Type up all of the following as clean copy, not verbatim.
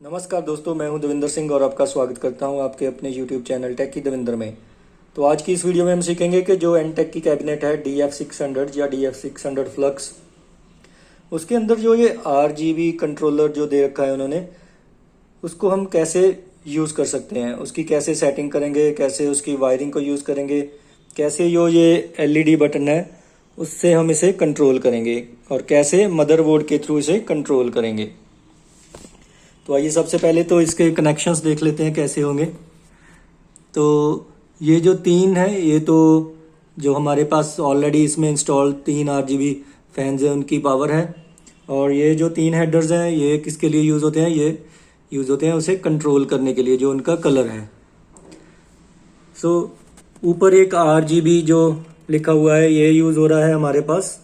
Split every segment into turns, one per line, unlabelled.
नमस्कार दोस्तों, मैं हूं देविंदर सिंह और आपका स्वागत करता हूं आपके अपने YouTube चैनल टेक की देविंदर में। तो आज की इस वीडियो में हम सीखेंगे कि जो एनटेक की कैबिनेट है DF600 या DF600 फ्लक्स, उसके अंदर जो ये RGB कंट्रोलर जो दे रखा है उन्होंने, उसको हम कैसे यूज़ कर सकते हैं, उसकी कैसे सेटिंग करेंगे, कैसे उसकी वायरिंग को यूज़ करेंगे, कैसे ये LED बटन है उससे हम इसे कंट्रोल करेंगे और कैसे मदरबोर्ड के थ्रू इसे कंट्रोल करेंगे। तो आइए सबसे पहले तो इसके कनेक्शंस देख लेते हैं कैसे होंगे। तो ये जो तीन है, ये तो जो हमारे पास ऑलरेडी इसमें इंस्टॉल 3 RGB फैंस हैं उनकी पावर है। और ये जो 3 हेडर्स हैं ये किसके लिए यूज़ होते हैं? ये यूज़ होते हैं उसे कंट्रोल करने के लिए, जो उनका कलर है। ऊपर एक RGB जो लिखा हुआ है ये यूज़ हो रहा है हमारे पास,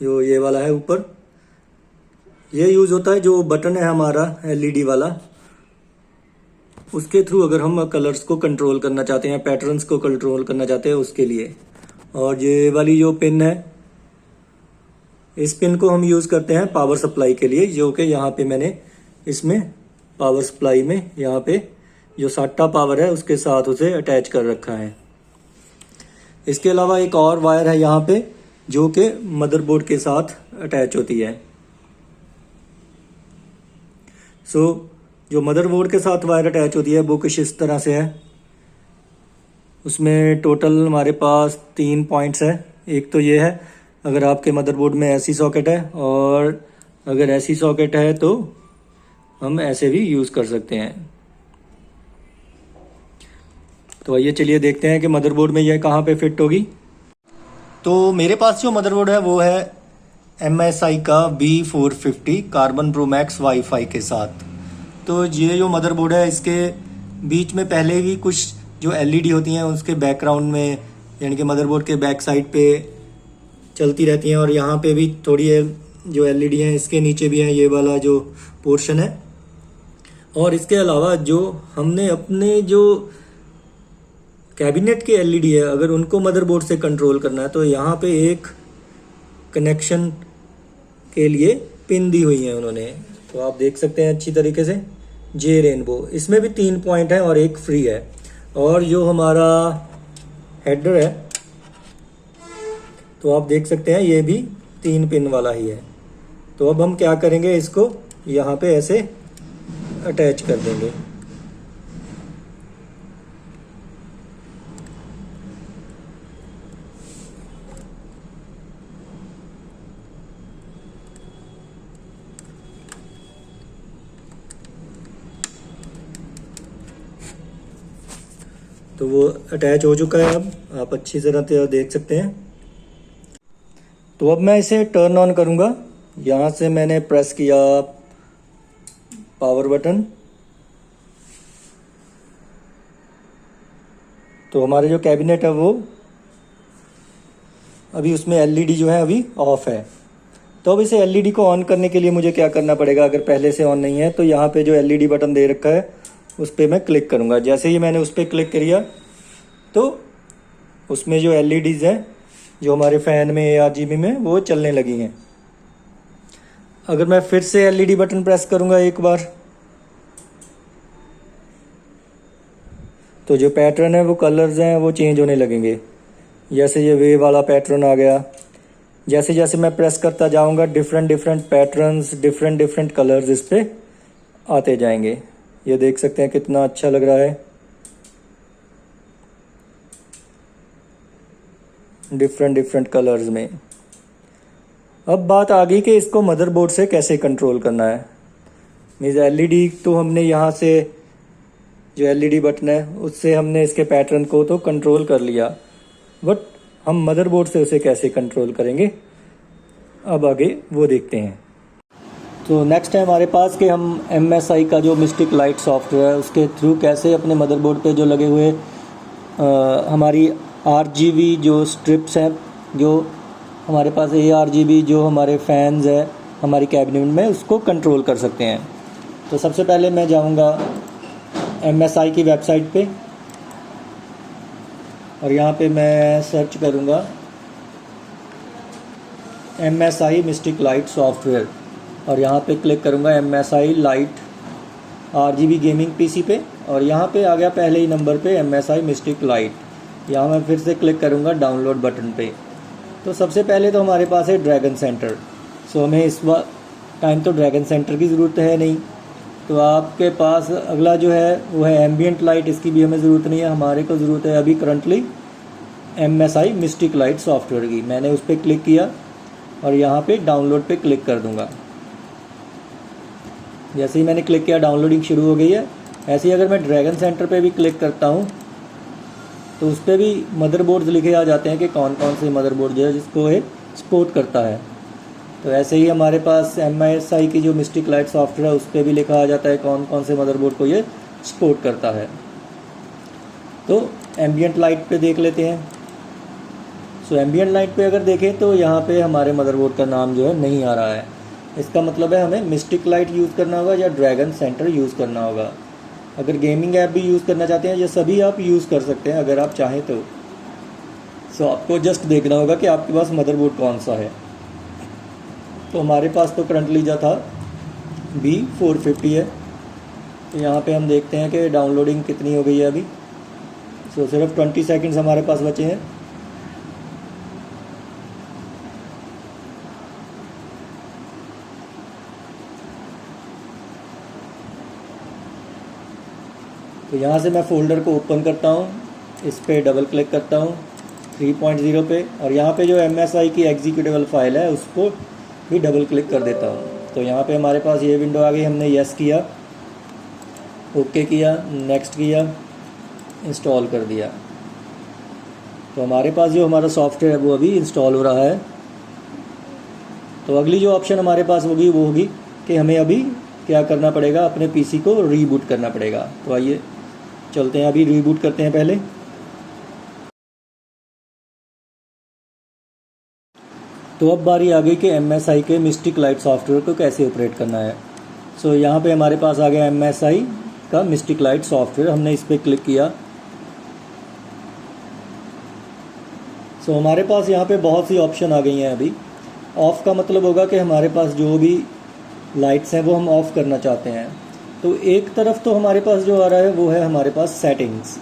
जो ये वाला है ऊपर, ये यूज़ होता है जो बटन है हमारा LED वाला, उसके थ्रू अगर हम कलर्स को कंट्रोल करना चाहते हैं, पैटर्न्स को कंट्रोल करना चाहते हैं उसके लिए। और ये वाली जो पिन है, इस पिन को हम यूज़ करते हैं पावर सप्लाई के लिए, जो कि यहाँ पे मैंने इसमें पावर सप्लाई में यहाँ पे जो SATA पावर है उसके साथ उसे अटैच कर रखा है। इसके अलावा एक और वायर है यहाँ पे जो कि मदरबोर्ड के साथ अटैच होती है। जो मदरबोर्ड के साथ वायर अटैच होती है वो कुछ इस तरह से है। उसमें टोटल हमारे पास 3 पॉइंट्स है। एक तो ये है, अगर आपके मदरबोर्ड में ऐसी सॉकेट है, और अगर ऐसी सॉकेट है तो हम ऐसे भी यूज़ कर सकते हैं। तो आइए चलिए देखते हैं कि मदरबोर्ड में यह कहाँ पे फिट होगी। तो मेरे पास जो मदरबोर्ड है वो है MSI का B450 carbon pro max wifi के साथ। तो ये जो मदरबोर्ड है इसके बीच में पहले भी कुछ जो LED होती हैं उसके बैकग्राउंड में, यानी कि मदरबोर्ड के बैक साइड पे चलती रहती हैं, और यहाँ पे भी थोड़ी जो LED हैं इसके नीचे भी है ये वाला जो पोर्शन है। और इसके अलावा जो हमने अपने जो कैबिनेट के LED है, अगर उनको मदरबोर्ड से कंट्रोल करना है तो यहाँ पे एक कनेक्शन के लिए पिन दी हुई है उन्होंने। तो आप देख सकते हैं अच्छी तरीके से, जे रेनबो, इसमें भी 3 पॉइंट है और एक फ्री है। और जो हमारा हेडर है तो आप देख सकते हैं ये भी 3 पिन वाला ही है। तो अब हम क्या करेंगे, इसको यहाँ पे ऐसे अटैच कर देंगे। तो वो अटैच हो चुका है, अब आप अच्छी तरह देख सकते हैं। तो अब मैं इसे टर्न ऑन करूंगा। यहाँ से मैंने प्रेस किया पावर बटन, तो हमारे जो कैबिनेट है वो अभी उसमें LED जो है अभी ऑफ है। तो अब इसे LED को ऑन करने के लिए मुझे क्या करना पड़ेगा, अगर पहले से ऑन नहीं है तो यहाँ पे जो LED बटन दे रखा है उस पर मैं क्लिक करूँगा। जैसे ही मैंने उस पर क्लिक किया तो उसमें जो LEDs हैं जो हमारे फ़ैन में RGB में वो चलने लगी हैं। अगर मैं फिर से LED बटन प्रेस करूँगा एक बार, तो जो पैटर्न है वो कलर्स हैं वो चेंज होने लगेंगे। जैसे ये वेव वाला पैटर्न आ गया, जैसे जैसे मैं प्रेस करता जाऊँगा डिफरेंट पैटर्न्स, डिफरेंट कलर्स इस पर आते जाएंगे। ये देख सकते हैं कितना अच्छा लग रहा है, डिफरेंट कलर्स में। अब बात आ गई कि इसको मदरबोर्ड से कैसे कंट्रोल करना है। मीन्स LED तो हमने यहाँ से जो LED बटन है उससे हमने इसके पैटर्न को तो कंट्रोल कर लिया, बट हम मदरबोर्ड से उसे कैसे कंट्रोल करेंगे अब आगे वो देखते हैं। तो नेक्स्ट है हमारे पास कि हम MSI का जो मिस्टिक लाइट सॉफ्टवेयर है उसके थ्रू कैसे अपने मदरबोर्ड पे जो लगे हुए हमारी RGB जो स्ट्रिप्स हैं, जो हमारे पास ARGB जो हमारे फैंस है हमारी कैबिनेट में, उसको कंट्रोल कर सकते हैं। तो सबसे पहले मैं जाऊंगा MSI की वेबसाइट पे, और यहाँ पे मैं सर्च करूँगा MSI मिस्टिक लाइट सॉफ्टवेयर। और यहाँ पे क्लिक करूँगा MSI light RGB gaming PC पे, और यहाँ पे आ गया पहले ही नंबर पे MSI मिस्टिक लाइट। यहाँ मैं फिर से क्लिक करूँगा डाउनलोड बटन पे। तो सबसे पहले तो हमारे पास है ड्रैगन सेंटर। सो हमें इस टाइम तो ड्रैगन सेंटर की ज़रूरत है नहीं। तो आपके पास अगला जो है वो है एम्बियंट लाइट, इसकी भी हमें ज़रूरत नहीं है, हमारे को ज़रूरत है अभी currently MSI mistake light software की। मैंने उस पर क्लिक किया और यहाँ पे डाउनलोड पे क्लिक कर दूँगा। जैसे ही मैंने क्लिक किया डाउनलोडिंग शुरू हो गई है। ऐसे ही अगर मैं ड्रैगन सेंटर पे भी क्लिक करता हूँ तो उस पर भी मदरबोर्ड्स लिखे आ जाते हैं कि कौन कौन से मदरबोर्ड जो है जिसको ये सपोर्ट करता है। तो ऐसे ही हमारे पास MSI की जो मिस्टिक लाइट सॉफ्टवेयर है उस पर भी लिखा आ जाता है कौन कौन से मदरबोर्ड को ये सपोर्ट करता है। तो एम्बियंट लाइट पे देख लेते हैं। सो एम्बियंट लाइट पे अगर देखें तो यहाँ पे हमारे मदरबोर्ड का नाम जो है नहीं आ रहा है। इसका मतलब है हमें मिस्टिक लाइट यूज़ करना होगा या ड्रैगन सेंटर यूज़ करना होगा। अगर गेमिंग ऐप भी यूज़ करना चाहते हैं ये सभी आप यूज़ कर सकते हैं अगर आप चाहें तो। सो आपको जस्ट देखना होगा कि आपके पास मदरबोर्ड कौन सा है। तो हमारे पास तो करंटली जो था B450 है। तो यहाँ पे हम देखते हैं कि डाउनलोडिंग कितनी हो गई है अभी। सो सिर्फ 20 सेकंड्स हमारे पास बचे हैं। तो यहाँ से मैं फ़ोल्डर को ओपन करता हूँ, इस पर डबल क्लिक करता हूँ 3.0 पे, और यहाँ पे जो MSI की एग्जीक्यूटेबल फाइल है उसको भी डबल क्लिक कर देता हूँ। तो यहाँ पे हमारे पास ये विंडो आ गई। हमने यस किया, ओके किया, नेक्स्ट किया, इंस्टॉल कर दिया। तो हमारे पास जो हमारा सॉफ्टवेयर है वो अभी इंस्टॉल हो रहा है। तो अगली जो ऑप्शन हमारे पास होगी वो होगी कि हमें अभी क्या करना पड़ेगा, अपने PC को रीबूट करना पड़ेगा। तो आइए चलते हैं, अभी रीबूट करते हैं पहले। तो अब बारी आ गई कि MSI के मिस्टिक लाइट सॉफ्टवेयर को कैसे ऑपरेट करना है। सो यहाँ पे हमारे पास आ गया MSI का मिस्टिक लाइट सॉफ्टवेयर। हमने इस पर क्लिक किया। सो हमारे पास यहाँ पे बहुत सी ऑप्शन आ गई हैं अभी। ऑफ़ का मतलब होगा कि हमारे पास जो भी लाइट्स हैं वो हम ऑफ़ करना चाहते हैं। तो एक तरफ तो हमारे पास जो आ रहा है वो है हमारे पास सेटिंग्स।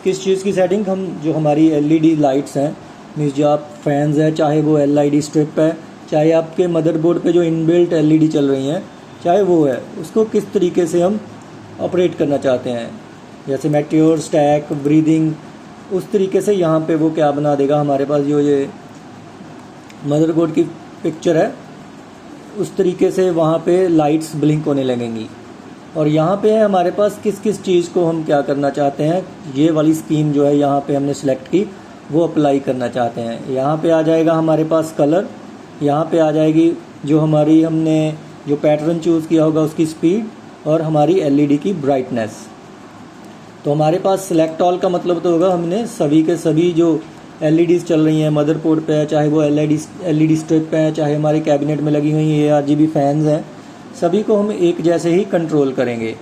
किस चीज़ की सेटिंग, हम जो हमारी LED लाइट्स हैं, मीन्स जो आप फैंस है, चाहे वो LED स्ट्रिप है, चाहे आपके मदरबोर्ड पे जो इनबिल्ट LED चल रही हैं, चाहे वो है, उसको किस तरीके से हम ऑपरेट करना चाहते हैं। जैसे मेट्योर, स्टैक, ब्रीदिंग, उस तरीके से यहाँ पे वो क्या बना देगा हमारे पास जो ये मदरबोर्ड की पिक्चर है उस तरीके से वहाँ पे लाइट्स ब्लिंक होने लगेंगी। और यहाँ पे है हमारे पास किस किस चीज़ को हम क्या करना चाहते हैं। ये वाली स्कीम जो है यहाँ पे हमने सेलेक्ट की वो अप्लाई करना चाहते हैं। यहाँ पे आ जाएगा हमारे पास कलर, यहाँ पे आ जाएगी जो हमारी हमने जो पैटर्न चूज़ किया होगा उसकी स्पीड, और हमारी LED की ब्राइटनेस। तो हमारे पास सिलेक्ट ऑल का मतलब तो होगा हमने सभी के सभी जो LEDs चल रही हैं मदरबोर्ड पे है, चाहे वो LED स्ट्रिप पे है, चाहे हमारे कैबिनेट में लगी हुई ARGB फैंस हैं, सभी को हम एक जैसे ही कंट्रोल करेंगे।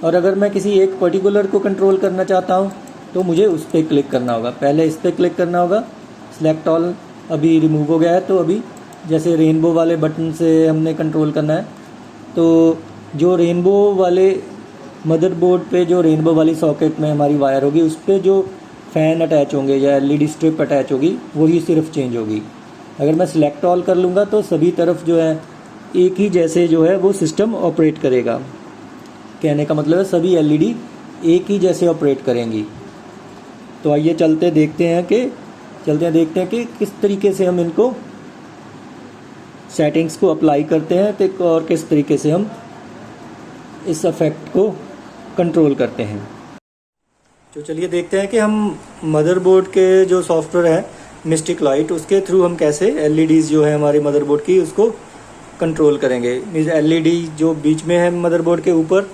और अगर मैं किसी एक पर्टिकुलर को कंट्रोल करना चाहता हूँ तो मुझे उस पर क्लिक करना होगा। पहले इस पर क्लिक करना होगा। सिलेक्ट ऑल अभी रिमूव हो गया है। तो अभी जैसे रेनबो वाले बटन से हमने कंट्रोल करना है, तो जो रेनबो वाले मदरबोर्ड पे जो रेनबो वाली सॉकेट में हमारी वायर होगी उस पर जो फ़ैन अटैच होंगे या LED स्ट्रिप अटैच होगी वही सिर्फ चेंज होगी। अगर मैं सिलेक्ट ऑल कर लूँगा तो सभी तरफ जो है एक ही जैसे जो है वो सिस्टम ऑपरेट करेगा। कहने का मतलब है सभी LED एक ही जैसे ऑपरेट करेंगी। तो आइए देखते हैं कि किस तरीके से हम इनको सेटिंग्स को अप्लाई करते हैं और किस तरीके से हम इस इफेक्ट को कंट्रोल करते हैं। तो चलिए देखते हैं कि हम मदरबोर्ड के जो सॉफ्टवेयर है मिस्टिक लाइट उसके थ्रू हम कैसे LEDs जो है हमारी मदरबोर्ड की उसको कंट्रोल करेंगे। मीन्स LED जो बीच में है मदरबोर्ड के ऊपर,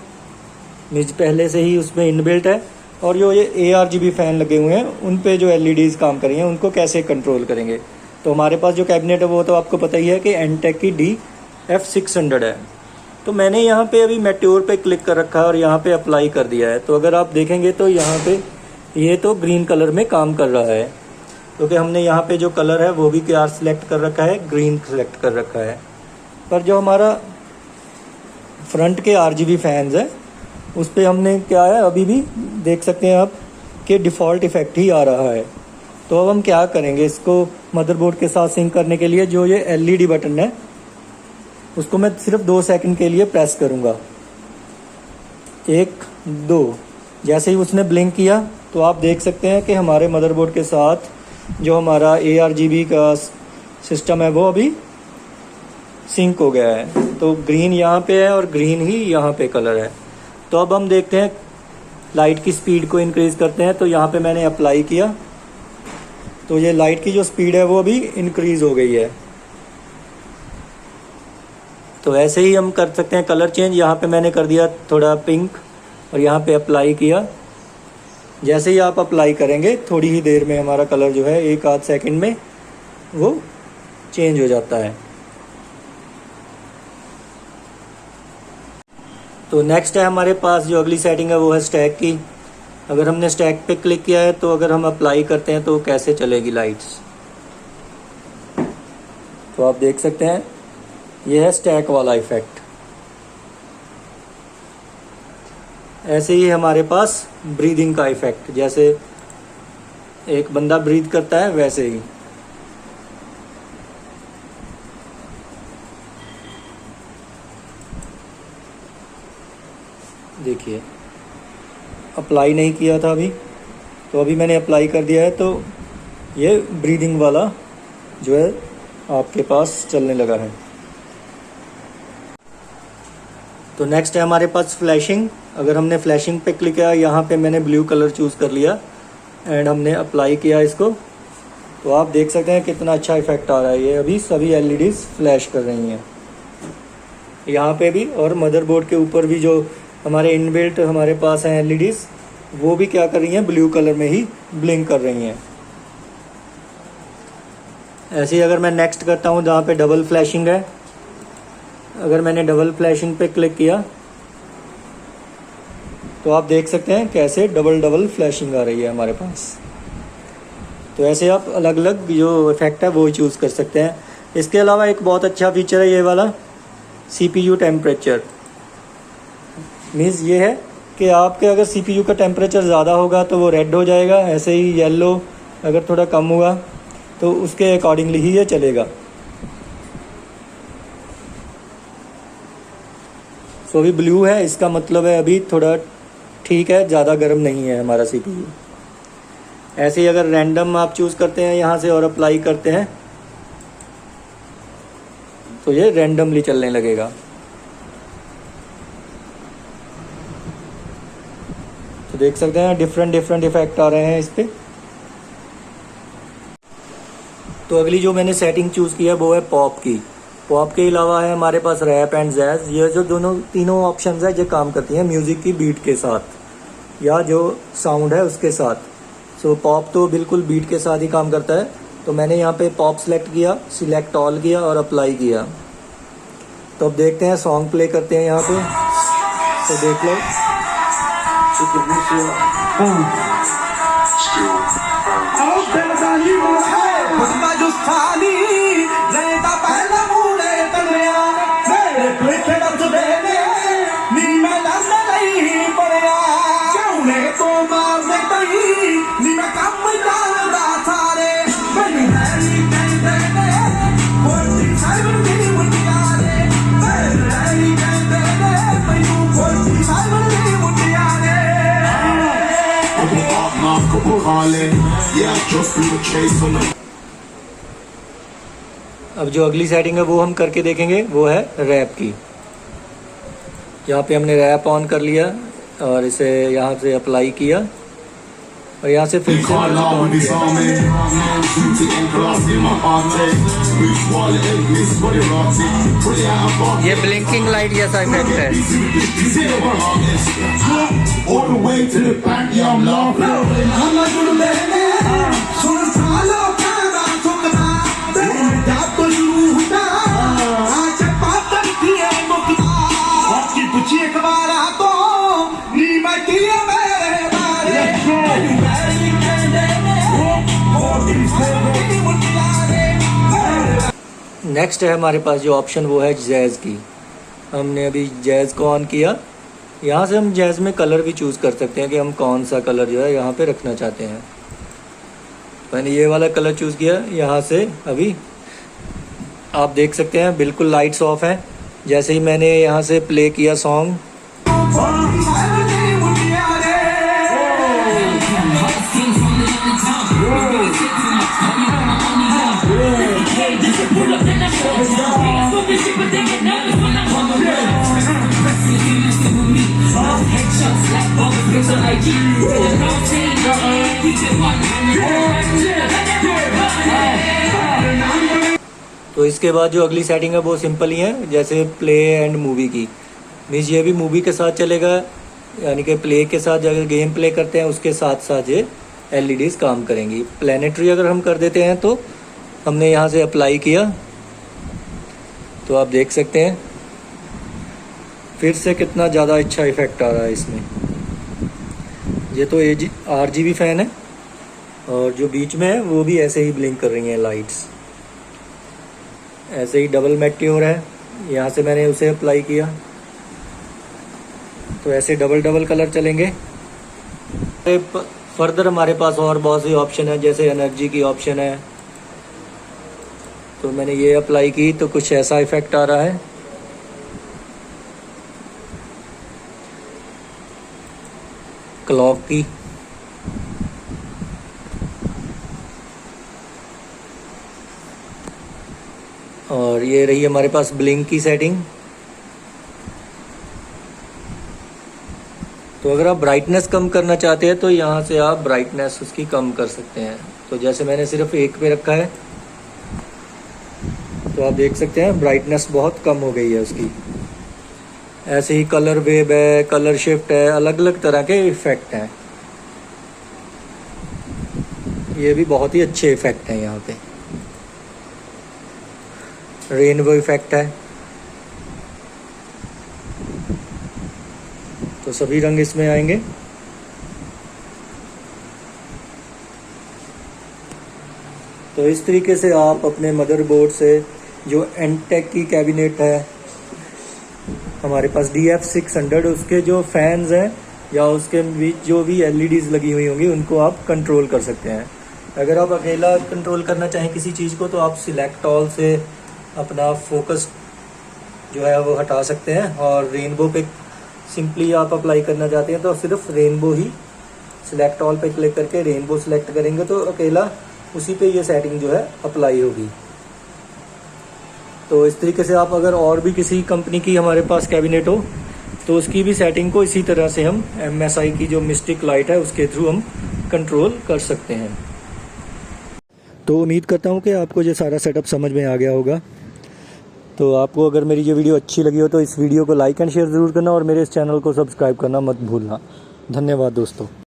मीन्स पहले से ही उसमें इनबिल्ट है, और जो ये ARGB फ़ैन लगे हुए हैं उन पे जो LEDs काम कर रही हैं उनको कैसे कंट्रोल करेंगे। तो हमारे पास जो कैबिनेट है वो तो आपको पता ही है कि एनटेक की DF600 है। तो मैंने यहाँ पे अभी मेट्योर पे क्लिक कर रखा है और यहाँ पे अप्लाई कर दिया है। तो अगर आप देखेंगे तो यहाँ पे ये तो ग्रीन कलर में काम कर रहा है, क्योंकि हमने यहाँ पे जो कलर है वो भी क्या सिलेक्ट कर रखा है, ग्रीन सिलेक्ट कर रखा है। पर जो हमारा फ्रंट के RGB फैंस है, उस पर हमने क्या है, अभी भी देख सकते हैं आप कि डिफ़ॉल्ट इफ़ेक्ट ही आ रहा है। तो अब हम क्या करेंगे, इसको मदरबोर्ड के साथ सिंक करने के लिए जो ये LED बटन है उसको मैं सिर्फ 2 सेकंड के लिए प्रेस करूँगा। 1 2, जैसे ही उसने ब्लिंक किया तो आप देख सकते हैं कि हमारे मदरबोर्ड के साथ जो हमारा ARGB का सिस्टम है वो अभी सिंक हो गया है। तो ग्रीन यहाँ पे है और ग्रीन ही यहाँ पे कलर है। तो अब हम देखते हैं, लाइट की स्पीड को इंक्रीज़ करते हैं। तो यहाँ पे मैंने अप्लाई किया तो ये लाइट की जो स्पीड है वो अभी इंक्रीज़ हो गई है। तो ऐसे ही हम कर सकते हैं कलर चेंज। यहाँ पे मैंने कर दिया थोड़ा पिंक और यहाँ पे अप्लाई किया। जैसे ही आप अप्लाई करेंगे थोड़ी ही देर में हमारा कलर जो है 1 आध सेकंड में वो चेंज हो जाता है। तो नेक्स्ट है हमारे पास जो अगली सेटिंग है वो है स्टैक की। अगर हमने स्टैक पे क्लिक किया है तो अगर हम अप्लाई करते हैं तो कैसे चलेगी लाइट्स, तो आप देख सकते हैं ये है स्टैक वाला इफेक्ट। ऐसे ही हमारे पास ब्रीदिंग का इफेक्ट, जैसे एक बंदा ब्रीथ करता है वैसे ही। देखिए अप्लाई नहीं किया था अभी, तो अभी मैंने अप्लाई कर दिया है तो ये ब्रीदिंग वाला जो है आपके पास चलने लगा है। तो नेक्स्ट है हमारे पास फ्लैशिंग। अगर हमने फ्लैशिंग पे क्लिक किया, यहाँ पे मैंने ब्लू कलर चूज़ कर लिया एंड हमने अप्लाई किया इसको, तो आप देख सकते हैं कितना अच्छा इफेक्ट आ रहा है। ये अभी सभी LEDs फ्लैश कर रही हैं यहाँ पे भी, और मदरबोर्ड के ऊपर भी जो हमारे इनबिल्ट हमारे पास हैं LEDs वो भी क्या कर रही हैं, ब्लू कलर में ही ब्लिंक कर रही हैं। ऐसे ही अगर मैं नेक्स्ट करता हूँ जहाँ पे डबल फ्लैशिंग है, अगर मैंने डबल फ्लैशिंग पे क्लिक किया तो आप देख सकते हैं कैसे डबल फ्लैशिंग आ रही है हमारे पास। तो ऐसे आप अलग अलग जो इफेक्ट है वो चूज़ कर सकते हैं। इसके अलावा एक बहुत अच्छा फीचर है ये वाला CPU टेम्परेचर। मीन्स ये है कि आपके अगर CPU का टेम्परेचर ज़्यादा होगा तो वो रेड हो जाएगा, ऐसे ही येलो अगर थोड़ा कम हुआ तो उसके अकॉर्डिंगली ही ये चलेगा। सो अभी ब्लू है, इसका मतलब है अभी थोड़ा ठीक है, ज़्यादा गर्म नहीं है हमारा CPU। ऐसे ही अगर रैंडम आप चूज़ करते हैं यहाँ से और अप्लाई करते हैं तो ये रैंडमली चलने लगेगा। तो देख सकते हैं डिफरेंट इफेक्ट आ रहे हैं इस पर। तो अगली जो मैंने सेटिंग चूज़ की है वो है पॉप की। पॉप के अलावा है हमारे पास रैप एंड जैज़। ये जो तीनों ऑप्शंस है जो काम करती हैं म्यूज़िक की बीट के साथ या जो साउंड है उसके साथ। सो पॉप तो बिल्कुल बीट के साथ ही काम करता है। तो मैंने यहाँ पे पॉप सेलेक्ट किया, सिलेक्ट ऑल किया और अप्लाई किया। तो अब देखते हैं सॉन्ग प्ले करते हैं यहाँ पे, तो देख लो। अब जो अगली सेटिंग है वो हम करके देखेंगे, वो है रैप की। यहाँ पे हमने रैप ऑन कर लिया और इसे यहाँ से अप्लाई किया और यहाँ से फिर से ऑन किया। ये ब्लिंकिंग लाइट जैसा इफेक्ट है। नेक्स्ट है हमारे पास जो ऑप्शन वो है जैज़ की। हमने अभी जैज़ को ऑन किया। यहाँ से हम जैज़ में कलर भी चूज़ कर सकते हैं कि हम कौन सा कलर जो है यहाँ पे रखना चाहते हैं। मैंने ये वाला कलर चूज़ किया। यहाँ से अभी आप देख सकते हैं बिल्कुल लाइट्स ऑफ हैं। जैसे ही मैंने यहाँ से प्ले किया सॉन्ग, तो इसके बाद जो अगली सेटिंग है वो सिंपल ही है, जैसे प्ले एंड मूवी की। मीन्स ये भी मूवी के साथ चलेगा, यानी कि प्ले के साथ अगर गेम प्ले करते हैं उसके साथ साथ ये LEDs काम करेंगी। प्लानिटरी अगर हम कर देते हैं तो हमने यहाँ से अप्लाई किया तो आप देख सकते हैं फिर से कितना ज़्यादा अच्छा इफेक्ट आ रहा है इसमें। ये तो RGB फ़ैन है और जो बीच में है वो भी ऐसे ही ब्लिंक कर रही हैं लाइट्स। ऐसे ही डबल मैट्योर है, यहाँ से मैंने उसे अप्लाई किया तो ऐसे डबल कलर चलेंगे। फर्दर हमारे पास और बहुत सी ऑप्शन है, जैसे एनर्जी की ऑप्शन है, तो मैंने ये अप्लाई की तो कुछ ऐसा इफेक्ट आ रहा है। क्लॉक की, और ये रही हमारे पास ब्लिंक की सेटिंग। तो अगर आप ब्राइटनेस कम करना चाहते हैं तो यहाँ से आप ब्राइटनेस उसकी कम कर सकते हैं। तो जैसे मैंने सिर्फ 1 पे रखा है तो आप देख सकते हैं ब्राइटनेस बहुत कम हो गई है उसकी। ऐसे ही कलर वेव है, कलर शिफ्ट है, अलग अलग तरह के इफ़ेक्ट हैं। ये भी बहुत ही अच्छे इफ़ेक्ट हैं। यहाँ पे रेनबो इफ़ेक्ट है, तो सभी रंग इसमें आएंगे। तो इस तरीके से आप अपने मदरबोर्ड से जो एनटेक की कैबिनेट है हमारे पास DF600, उसके जो फैंस हैं या उसके बीच जो भी LEDs लगी हुई होंगी उनको आप कंट्रोल कर सकते हैं। अगर आप अकेला कंट्रोल करना चाहें किसी चीज़ को तो आप सिलेक्ट ऑल से अपना फोकस जो है वो हटा सकते हैं, और रेनबो पे सिंपली आप अप्लाई करना चाहते हैं तो सिर्फ रेनबो ही सिलेक्ट ऑल पे क्लिक करके रेनबो सिलेक्ट करेंगे तो अकेला उसी पे ये सेटिंग जो है अप्लाई होगी। तो इस तरीके से आप अगर और भी किसी कंपनी की हमारे पास कैबिनेट हो तो उसकी भी सेटिंग को इसी तरह से हम MSI की जो मिस्टिक लाइट है उसके थ्रू हम कंट्रोल कर सकते हैं। तो उम्मीद करता हूँ कि आपको ये सारा सेटअप समझ में आ गया होगा। तो आपको अगर मेरी ये वीडियो अच्छी लगी हो तो इस वीडियो को लाइक एंड शेयर ज़रूर करना और मेरे इस चैनल को सब्सक्राइब करना मत भूलना। धन्यवाद दोस्तों।